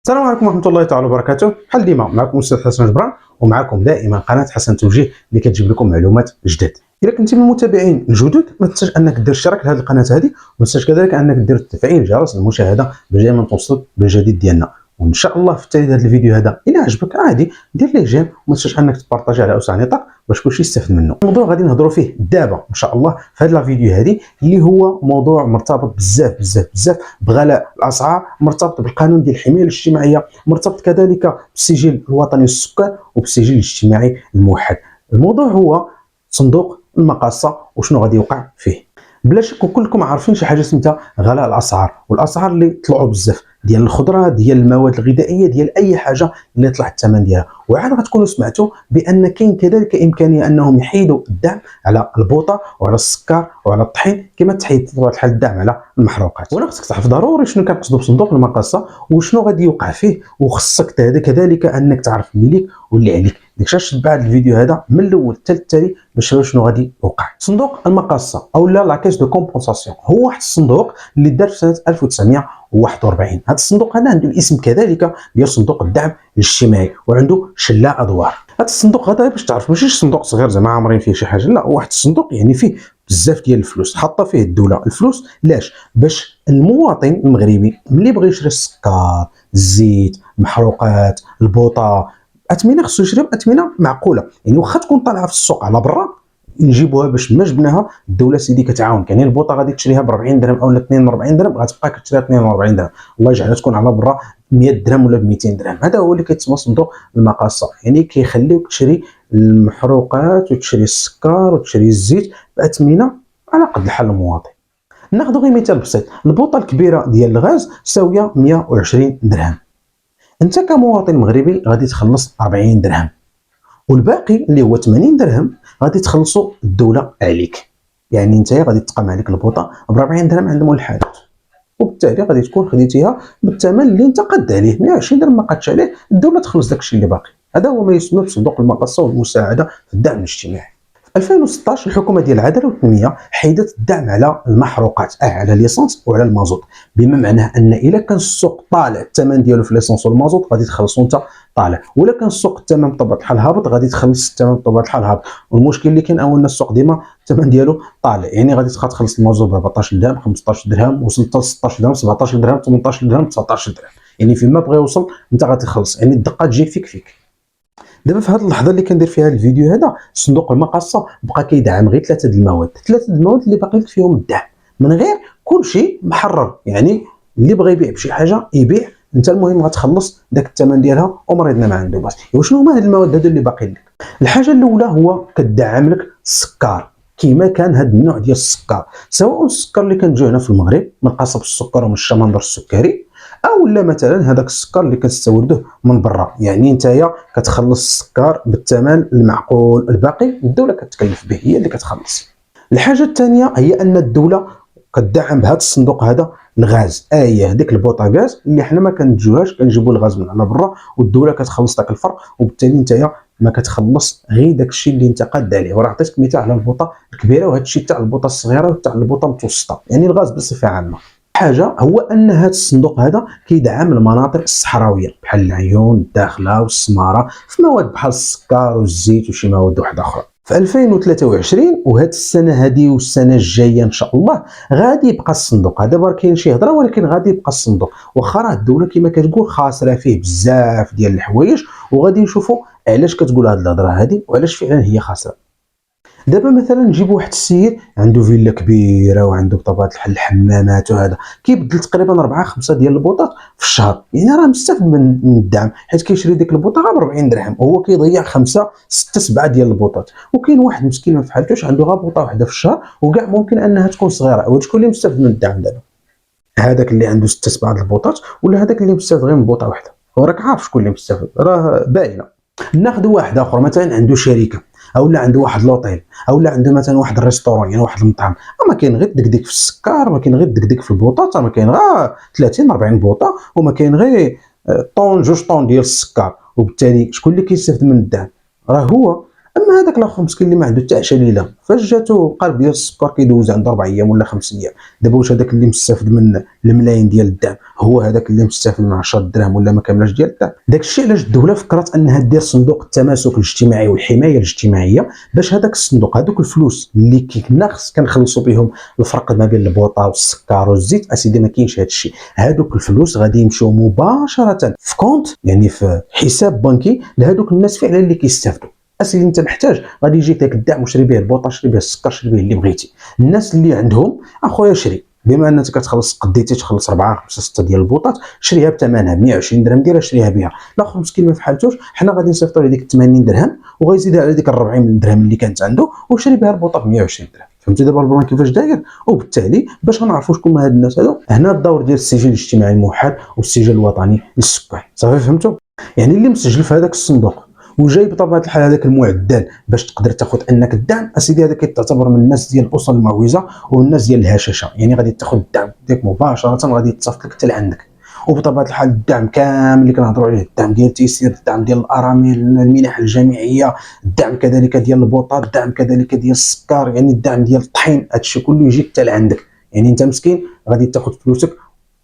السلام عليكم ورحمة الله تعالى وبركاته. بحال ديما معكم أستاذ حسن جبران، ومعكم دائما قناة حسن توجيه اللي كتجيب لكم معلومات جداد. إذا كنتي من المتابعين الجدد ما تنساش أنك دير اشتراك لهذه القناة هذه، وما تنساش كذلك أنك دير تفعيل جرس المشاهدة باش دائما توصلك بالجديد ديالنا. وإن شاء الله في التالي هذا الفيديو هذا إلا عجبك عادي دير ليه جيم، وما تنساش أنك تبارطاجي على أوسع نطاق باش كلشي يستافد منه. الموضوع غادي نهضروا فيه دابا إن شاء الله في هذا الفيديو هذه، اللي هو موضوع مرتبط بزاف بغلاء الأسعار، مرتبط بالقانون ديال الحماية الاجتماعية، مرتبط كذلك بالسجل الوطني للسكان وبالسجل الاجتماعي الموحد. الموضوع هو صندوق المقاصة وشنو غادي يوقع فيه. بلا شك وكلكم عارفين شي حاجه سميتها غلاء الاسعار، والاسعار اللي طلعوا بزاف ديال الخضره، ديال المواد الغذائيه، ديال اي حاجه اللي طلع الثمن ديالها. وعاد غتكونوا سمعتوا بان كاين كذلك امكانيه انهم يحيدوا الدعم على البوطه وعلى السكر وعلى الطحين، كما تحيد بطبيعه الحال الدعم على المحروقات. وانا خصك تعرف ضروري شنو كنقصدوا بصندوق المقاصه وشنو غادي يوقع فيه، وخصك كذلك انك تعرف اللي ليك واللي عليك. داكشي تبع هذا الفيديو هذا من الاول حتى التالي باش تعرف شنو غادي يوقع. صندوق المقاصه او لا كايس دو كومبونساسيون هو واحد الصندوق اللي دار في سنه 1941. هذا الصندوق هذا عنده الاسم كذلك ديال صندوق الدعم الاجتماعي، وعنده شلاء ادوار. هذا الصندوق هذا باش تعرف ماشي صندوق صغير زعما عامرين فيه شي حاجه، لا، واحد الصندوق يعني فيه بزاف ديال الفلوس، حاطه فيه الدوله الفلوس. لاش؟ باش المواطن المغربي ملي بغى يشري السكر، الزيت، المحروقات، البوطه، اثمنه خصو يشري باثمنه معقوله. يعني واخا تكون طالعه في السوق على برا نجيبوها باش ما جبناها الدوله سيدي كتعاون. يعني البوطه غادي تشريها ب 40 درهم او 42 درهم، غتبقى كتشريها 42 درهم، الله يجعلها تكون على برا 100 درهم ولا ب 200 درهم. هذا هو اللي كيتسمى صندوق المقاصه، يعني كيخليوك تشري المحروقات وتشري السكر وتشري الزيت باثمنه على قد الحال المواطن. ناخذ غير مثال بسيط، البوطه الكبيره ديال الغاز ساويه 120 درهم، انت كمواطن مغربي غادي تخلص 40 درهم، والباقي اللي هو 80 درهم غادي تخلصوا الدوله عليك. يعني انت غادي تقام عليك البوطه ب 40 درهم عند مول الحانوت، وبالتالي غادي تكون خديتيها بالثمن اللي انت قاد عليه. 120 درهم ما قادش عليه، الدوله تخلص داكشي اللي باقي. هذا هو ما يسمى بصندوق المقاصه والمساعده في الدعم الاجتماعي. في 2016 الحكومه ديال العداله والتنميه حيدت الدعم على المحروقات، على ليسانس وعلى المازوت، بما معناه ان الا كان السوق طالع الثمن ديالو في ليسانس والمازوت غادي تخلصوا انت طالع، ولا كان السوق الثمن بطبيعه الحال هابط غادي تخلص الثمن بطبيعه الحال هابط. والمشكل اللي كاين هو ان السوق ديما الثمن ديالو طالع، يعني غادي تبقى تخلص المازوت ب 14 درهم، 15 درهم، وصلت ل 16 درهم، 17 درهم، 18 درهم، 19 درهم. يعني فيما بغى يوصل انت غادي تخلص، يعني الدقه تجي فيك. دابا في هذه اللحظه اللي كندير فيها الفيديو هذا صندوق المقاصه بقى كيدعم غير ثلاثه المواد اللي باقي لك فيهم الدعم، من غير كلشي محرر. يعني اللي بغى يبيع بشي حاجه يبيع، انت المهم غتخلص داك الثمن ديالها ومريضنا ما عنده باس. وشنو هما هاد المواد هادو اللي باقي لك؟ الحاجه الاولى هو كتدعم لك السكر، كيما كان هاد النوع ديال السكر، سواء السكر اللي كنجيو هنا في المغرب من قصب السكر ومن الشمندر السكري، او لا مثلا هذاك السكر اللي كنستوردوه من برا. يعني نتايا كتخلص السكر بالثمن المعقول، الباقي الدوله كتكلف به، هي اللي كتخلص. الحاجه الثانيه هي ان الدوله كتدعم بهذا الصندوق هذا الغاز، هي هذيك البوطه غاز اللي حنا ما كنجيوهاش، كنجيبوا الغاز من على برا والدوله كتخلص داك الفرق، وبالتالي نتايا ما كتخلص غير داك الشيء اللي انت قاد عليه. وراه عطيتك مثال على البوطه الكبيره، وهذا الشيء تاع البوطه الصغيره وتاع البوطه المتوسطه، يعني الغاز بصفه عامه. حاجه هو ان هذا الصندوق هذا كيدعم المناطق الصحراويه بحال العيون، الداخله والسماره، في مواد بحال السكر والزيت وشي مواد واحده اخرى. في 2023 وهاد السنه هذه والسنه الجايه ان شاء الله غادي يبقى الصندوق هذا، دابا كاين شي هضره ولكن غادي يبقى الصندوق، واخا راه الدوله كما كتقول خاسره فيه بزاف ديال الحوايج، وغادي نشوفوا علاش كتقول هاد الهضره هذه وعلاش فعلا هي خاسره. دابا مثلا نجيب واحد السيد عنده فيلا كبيره وعنده بطبيعه الحال الحمامات، وهذا كيبدل تقريبا 4 5 ديال البوطات في الشهر، يعني راه مستافد من الدعم، حيت كيشري ديك البوطه غير ب 40 درهم وهو كيضيع 5 6 7 ديال البوطات. وكاين واحد مسكين ما فحالتوش عنده غير بوطه واحده في الشهر، وكاع ممكن انها تكون صغيره. وشكون اللي مستافد من الدعم دابا؟ هذاك اللي عنده 6 7 د البوطات، ولا هذاك اللي مستافد غير من بوطه واحده؟ وراك عارف شكون اللي مستافد، راه باينه. ناخذ واحد اخر مثلا عنده شركه، اولا عنده واحد لوطيل، اولا عنده مثلا واحد الريستورون، يعني واحد المطعم، ما كاين غير دكدك في السكر، ما كاين غير دكدك في البوطات، ما كاين غير 30 40 بوطه، وما كاين غير طون 2 طون ديال السكر. وبالتالي شكون اللي كيستافد من الدعم؟ راه هو. اما هذاك الاخر مسكين اللي ما عنده حتى 10 ليله فاش جاتو قلب ديال السكر كيدوز عنده 4 ايام ولا 5 ايام. دابا واش هذاك اللي مستافد من الملايين ديال الدعم هو هذاك اللي مستافد من 10 دراهم ولا ما كاملاش ديال الدعم؟ داك الشيء علاش الدوله فكرت انها دير صندوق التماسك الاجتماعي والحمايه الاجتماعيه، باش هذاك الصندوق هذوك الفلوس اللي كنا كنخلصوا بهم الفرق ما بين البوطه والسكر والزيت اسيدي ما كاينش هذا الشيء. هذوك الفلوس غادي يمشيو مباشره في كونت، يعني في حساب بنكي لهذوك الناس فعلا اللي كيستافدوا. اسيدي انت محتاج غادي يجيك داك الدعم وشري به البوطه، شري به السكر، شري به اللي بغيتي. الناس اللي عندهم اخويا شري، بما انك كتخلص قديتي تخلص 4 5 6 ديال البوطات شريها بثمنها 120 درهم ديالها شريها بها. الاخر مسكين ما فحالتوش، حنا غادي نصيفطوا له ديك 80 درهم وغيزيدها على ديك 40 درهم اللي كانت عنده وشري بها البوطه ب 120 درهم. فهمتي دابا البلان كيفاش داير؟ وبالتالي باش غنعرفوا شكون هما هاد الناس هادو، هنا الدور ديال السجل الاجتماعي الموحد والسجل الوطني للسكان. صافي فهمتوا؟ يعني اللي مسجل في هذاك الصندوق وجاي بطبيعه الحال هذاك المعدل باش تقدر تاخذ انك الدعم، اسيدي هذا كيتعتبر من الناس ديال الاسر المعوزه والناس ديال الهشاشه، يعني غادي تاخذ الدعم ديالك مباشره غادي يتصيفط لك حتى لعندك. وبطبيعه الحال الدعم كامل اللي كنهضروا عليه، الدعم ديال التيسير، الدعم ديال الارامل، المنح الجامعيه، الدعم كذلك ديال البوطه، الدعم كذلك ديال السكر، يعني الدعم ديال الطحين، هادشي كله يجي حتى لعندك. يعني انت مسكين غادي تاخذ فلوسك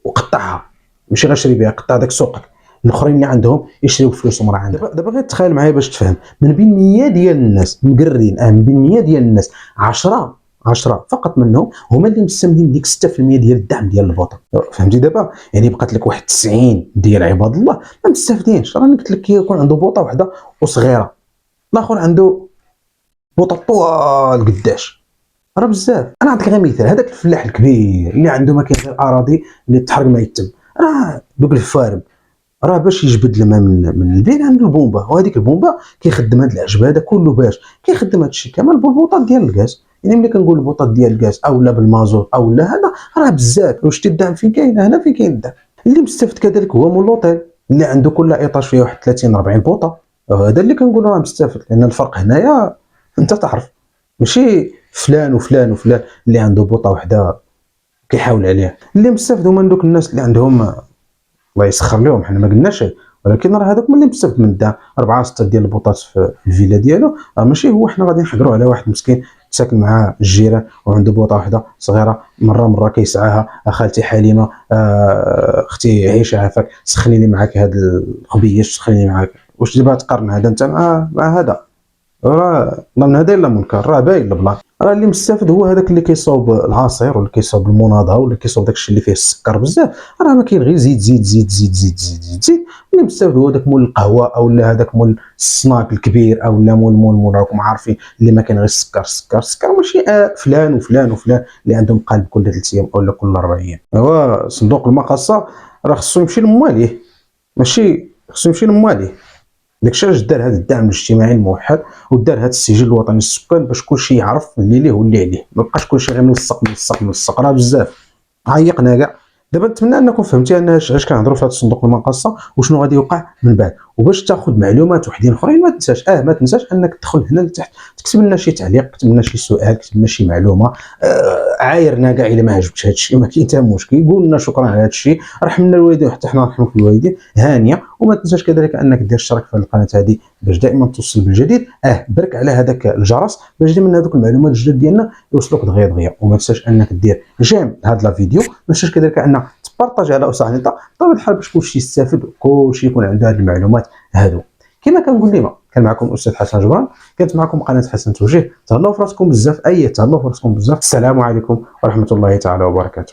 وقطعها، ماشي غير شري بها، قطع داك سوقك. الاخرين اللي عندهم يشريو بفلوسهم راه عندك. دابا غير تخيل معايا باش تفهم، من بين 100 ديال الناس مقرين، من بين 100 ديال الناس 10 فقط منهم هما اللي مستمدين ديك 6% ديال الدعم ديال البوطه. فهمتي دابا؟ يعني بقات لك واحد 90 ديال عباد الله ما مستافدينش. راني قلت لك كيكون عنده بوطه واحده وصغيره، الاخر عنده بوطه طوال قداش، راه بزاف. انا نعطيك غير مثال، هذاك الفلاح الكبير اللي عنده ما كاين غير اراضي اللي تحرق ما يتم، راه دوك الفارم راه باش يجبد الماء من البير عنده البومبا، وهذيك البومبا كيخدم هذا العجب هذا كله باش كيخدم هذا الشيء كامل بالبوطات ديال الغاز. يعني ملي كنقول البوطات ديال الغاز او لا بالمازوت او لا هذا راه بزاف. واش الدعم فين كاين؟ هنا فين كاين الدعم. اللي مستفد كذلك هو مول لوطيل اللي عنده كل ايطاج فيه واحد 30 40 بوطه، هذا اللي كنقول راه مستفد. لان الفرق هنايا انت تعرف، ماشي فلان وفلان وفلان اللي عنده بوطه واحده كيحاول عليها. اللي مستفد هما دوك الناس اللي عندهم الله يسخر لهم، حنا ما قلناش، ولكن راه هذاك اللي مستفد من الدعم 4 6 ديال البوطات في الفيلا ديالو، ماشي هو حنا غادي نحقروا على واحد مسكين ساكن مع الجيران وعنده بوطه واحده صغيره مره كيسعاها، خالتي حليمه، اختي عيشه عافاك سخني لي معاك هاد الخبيش، سخني لي معاك. واش دابا تقارن هذا انت مع هذا؟ راه لا من هذا الا منكر، راه باين البلان. راه اللي مستافد هو هذاك اللي كيصاوب العصير ولا كيصاوب المناضه ولا كيصاوب داك الشيء اللي فيه السكر بزاف، راه ما كاين غير زيد زيد زيد زيد زيد زيد زيد زيد. اللي مستافد هو داك مول القهوه او لا هذاك مول السناك الكبير او لا مول راكم عارفين اللي ما كاين غير السكر السكر السكر، ماشي فلان وفلان وفلان اللي عندهم قلب كل 3 ايام ولا كل 4 ايام. هو صندوق المقاصه راه خصو يمشي لمواليه، ماشي خصو يمشي لمواليه. داكشي علاش دار هذا الدعم الاجتماعي الموحد ودار هذا السجل الوطني للسكان باش كلشي يعرف اللي ليه واللي عليه، ما بقاش كلشي غير ملصق راه بزاف عيقنا كاع. دابا نتمنى انكم فهمتي انا علاش كنهضروا في هذا الصندوق المقاصه وشنو غادي يوقع من بعد. وباش تاخذ معلومات وحدين اخرين ما تنساش ما تنساش انك تدخل هنا لتحت تكتب لنا شي تعليق، كتب لنا شي سؤال، كتب لنا شي معلومه، عايرنا كاع الا ما عجبكش هذا الشيء ما كاين حتى مشكل، قول لنا شكرا على هذا الشيء، رحمنا الوالدين وحتى حنا نرحمك الوالدين هانيه. وما تنساش كذلك انك دير اشتراك في القناه هذه باش دائما توصل بالجديد، برك على هذاك الجرس باش دائما هذوك المعلومات الجدد ديالنا يوصلوك دغيا. وما تنساش انك دير جيم لهذا الفيديو، ما تنساش كذلك ان تبارطاجي على اسع النطاق بطبيعه الحال باش كلشي يستافد وكلشي يكون عنده هذه المعلومات هادو. كما كنقول ديما كان معكم الاستاذ حسن جبران، كانت معكم قناه حسن توجيه. تهلاو في راسكم بزاف، تهلاو في راسكم بزاف. السلام عليكم ورحمه الله تعالى وبركاته.